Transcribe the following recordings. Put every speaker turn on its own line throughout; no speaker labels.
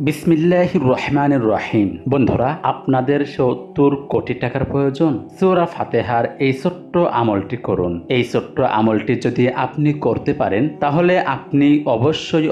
বিসমিল্লাহির রহমানির রহিম। বন্ধুরা, আপনাদের ৭০ কোটি টাকার প্রয়োজন? সূরা ফাতিহার এই ছোট্ট আমলটি করুন। এই ছোট্ট আমলটি যদি আপনি করতে পারেন তাহলে আপনি অবশ্যই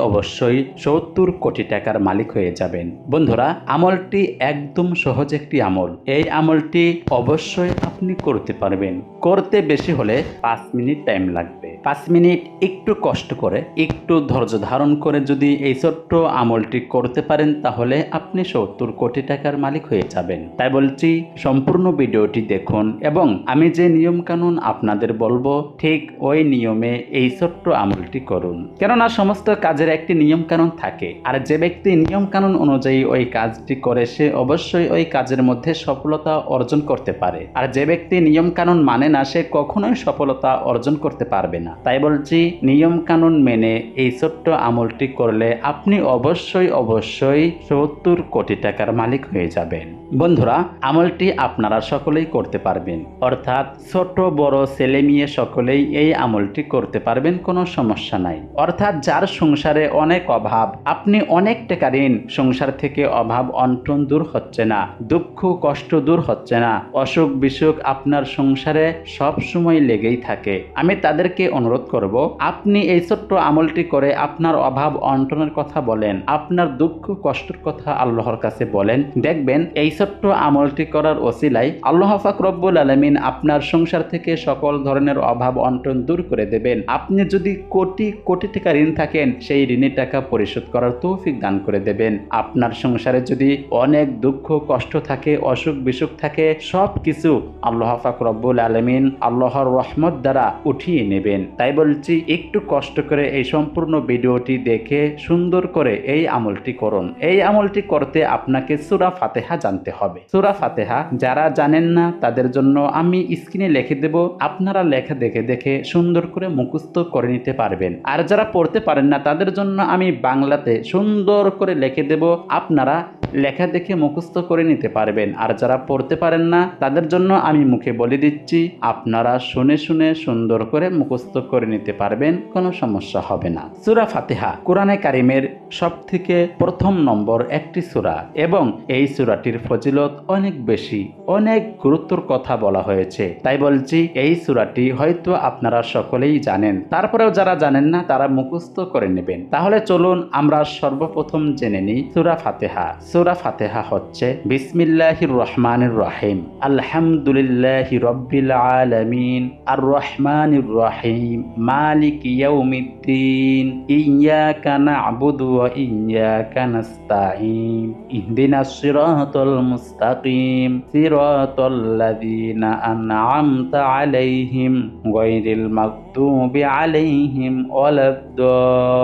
৭০ কোটি টাকার মালিক হয়ে যাবেন। বন্ধুরা, আমলটি একদম সহজ একটি আমল। এই আমলটি অবশ্যই আপনি করতে পারবেন। করতে বেশি হলে ৫ মিনিট টাইম লাগবে। ৫ মিনিট একটু কষ্ট করে, একটু ধৈর্য ধারণ করে যদি এই ছোট্ট আমলটি করতে পারেন তাহলে আপনি ৭০ কোটি টাকার মালিক হয়ে যাবেন। তাই বলছি, সম্পূর্ণ ভিডিওটি দেখুন এবং আমি যে নিয়ম কানুন আপনাদের বলবো ঠিক ওই নিয়মে এই ছোট্ট আমলটি করুন। কেননা সমস্ত কাজের একটি নিয়ম কানুন থাকে, আর যে ব্যক্তি নিয়ম কানুন অনুযায়ী ওই কাজটি করে সে অবশ্যই ওই কাজের মধ্যে সফলতা অর্জন করতে পারে। আর যে ব্যক্তি নিয়ম কানুন মানে না সে কখনোই সফলতা অর্জন করতে পারবে না। তাই বলছি, নিয়ম কানুন মেনে এই ছোট্ট আমলটি করলে আপনি অবশ্যই ৭০ কোটি টাকার মালিক হয়ে যাবেন। বন্ধুরা, আমলটি আপনারা সকলেই করতে পারবেন, অর্থাৎ ছোট বড় ছেলে মেয়ে সকলেই এই আমলটি করতে পারবেন, কোনো সমস্যা নাই। অর্থাৎ যার সংসারে অনেক অভাব, আপনি অনেক টাকা ঋণ, সংসার থেকে অভাব অনটন দূর হচ্ছে না, দুঃখ কষ্ট দূর হচ্ছে না, অসুখ বিসুখ আপনার সংসারে সব সময় লেগেই থাকে, আমি তাদেরকে অনুরোধ করব আপনি এই ছোট্ট আমলটি করে আপনার অভাব অনটনের কথা বলেন, আপনার দুঃখ কষ্টের কথা আল্লাহর কাছে বলেন। দেখবেন এই ছোট্ট আমলটি করার ওসিলায় আল্লাহ পাক রব্বুল আলামিন আপনার সংসার থেকে সকল ধরনের অভাব অনটন দূর করে দেবেন। আপনি যদি কোটি কোটি টাকা ঋণ থাকেন সেই ঋণের টাকা পরিশোধ করার তৌফিক দান করে দেবেন। আপনার সংসারে যদি অনেক দুঃখ কষ্ট থাকে, অসুখ বিসুখ থাকে, সব কিছু আল্লাহ পাক রব্বুল আলামিন আল্লাহর রহমত দ্বারা উঠিয়ে নেবেন। তাই বলছি, একটু কষ্ট করে এই সম্পূর্ণ ভিডিওটি দেখে সুন্দর করে এই আমলটি করুন। এই আমলটি করতে আপনাকে সূরা ফাতিহা জানতে হবে। সূরা ফাতিহা যারা জানেন না তাদের জন্য আমি স্ক্রিনে লিখে দেব, আপনারা লেখা দেখে দেখে সুন্দর করে মুখস্থ করে নিতে পারবেন। আর যারা পড়তে পারেন না তাদের জন্য আমি বাংলাতে সুন্দর করে লিখে দেব, আপনারা লেখা দেখে মুখস্থ করে নিতে পারবেন। আর যারা পড়তে পারেন না তাদের জন্য আমি মুখে বলে দিচ্ছি, আপনারা শুনে শুনে সুন্দর করে মুখস্থ করে নিতে পারবেন, কোনো সমস্যা হবে না। সূরা ফাতিহা কোরআনে কারিমের সবথেকে প্রথম নম্বর একটি সূরা এবং এই সূরাটির ফজিলত অনেক বেশি, অনেক গুরুত্বর কথা বলা হয়েছে। তাই বলছি, এই সূরাটি হয়তো আপনারা সকলেই জানেন, তারপরেও যারা জানেন না তারা মুখস্থ করে নেবেন। তাহলে চলুন আমরা সর্বপ্রথম জেনে নিই সূরা ফাতিহা। সূরা ফাতিহা হচ্ছে বিসমিল্লাহির রহমানির রহিম, আলহামদুলিল্লাহি রাব্বিল আলামিন, আর রহমানির রহিম, মালিক ইয়াউমিদ্দিন, ইয়াকা না'বুদু ওয়া ইয়াকা নাস্তাঈন, ইহদিনাস সিরাতাল মুস্তাকিম, সিরাতাল লাযীনা আন'আমতা আলাইহিম গায়রিল মাগদুবি আলাইহিম ওয়ালাদ-দাল্লিন।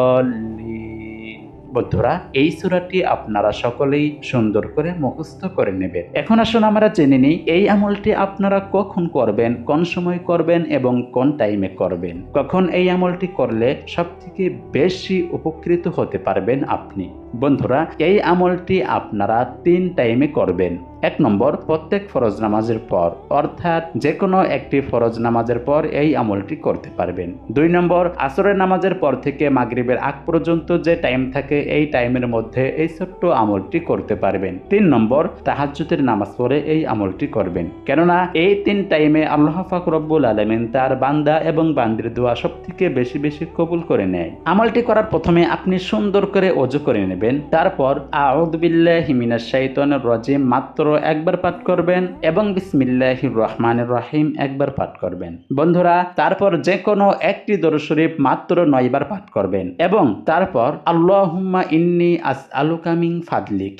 বন্ধুরা, এই সূরাটি আপনারা সকলেই সুন্দর করে মুখস্থ করে নেবেন। এখন আসুন আমরা জেনে নিই এই আমলটি আপনারা কখন করবেন, কোন সময় করবেন এবং কোন টাইমে করবেন। কখন এই আমলটি করলে সবথেকে বেশি উপকৃত হতে পারবেন আপনি। বন্ধুরা, এই আমলটি আপনারা ৩ টাইমে করবেন। ১ নম্বর, প্রত্যেক ফরজ নামাজের পর, অর্থাৎ যে কোনো একটি ফরজ নামাজের পর এই আমলটি করতে পারবেন। ২ নম্বর, আসরের নামাজের পর থেকে মাগরিবের আগ পর্যন্ত যে টাইম থাকে এই টাইমের মধ্যে এই ছোট্ট আমলটি করতে পারবেন। ৩ নম্বর, তাহাজ্জুদের নামাজ পড়ে এই আমলটি করবেন। কেননা এই ৩ টাইমে আল্লাহ পাক রব্বুল আলামিন তার বান্দা এবং বান্দির দোয়া সবথেকে বেশি বেশি কবুল করে নেয়। আমলটি করার প্রথমে আপনি সুন্দর করে ওযু করে নেবেন। তারপর আউযু বিল্লাহি মিনাশ শাইতানির রাজিম মাত্র একবার পাঠ করবেন এবং বিসমিল্লাহির রহমানির রহিম একবার পাঠ করবেন। বন্ধুরা, তারপর যে কোনো একটি দরুদ শরীফ মাত্র ৯ বার পাঠ করবেন এবং তারপর আল্লাহুম্মা ইন্নী আসআলুকা মিন ফাদলিক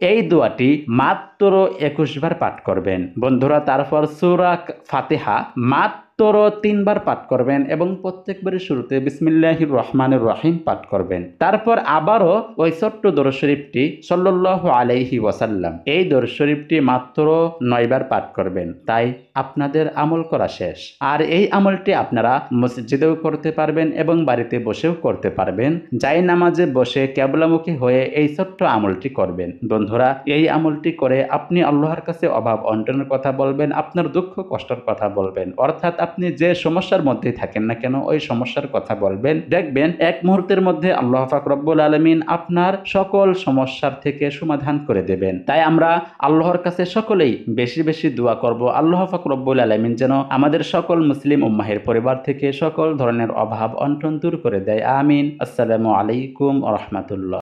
এই দোয়াটি মাত্র ২১ বার পাঠ করবেন। বন্ধুরা, তারপর সূরা ফাতিহা মাত্র ৩ বার পাঠ করবেন এবং প্রত্যেকবারের শুরুতে বিসমিল্লাহির রহমানির রহিম পাঠ করবেন। তারপর আবারও ওই ছোট্ট দরুদ শরীফটি সাল্লাল্লাহু আলাইহি ওয়াসাল্লাম এই দরুদ শরীফটি মাত্র ৯ বার পাঠ করবেন। তাই আপনাদের আমল করা শেষ। আর এই আমলটি আপনারা মসজিদেও করতে পারবেন এবং বাড়িতে বসেও করতে পারবেন। যাই নামাজে বসে কিবলামুখী হয়ে এই ছোট্ট আমলটি করবেন। বন্ধুরা, এই আমলটি করে আপনি আল্লাহর কাছে অভাব অনটনের কথা বলবেন, আপনার দুঃখ কষ্টের কথা বলবেন, অর্থাৎ আপনি যে সমস্যার মধ্যে থাকেন না কেন ওই সমস্যার কথা বলবেন, দেখবেন এক মুহূর্তের মধ্যে আল্লাহ পাক রব্বুল আলামিন আপনার সকল সমস্যার থেকে সমাধান করে দেবেন। তাই আমরা আল্লাহর কাছে সকলেই বেশি বেশি দোয়া করব, আল্লাহ পাক রব্বুল আলামিন যেন আমাদের সকল মুসলিম উম্মাহের পরিবার থেকে সকল ধরনের অভাব অনটন দূর করে দেয়। আমিন। আসসালামু আলাইকুম ওয়া রাহমাতুল্লাহ।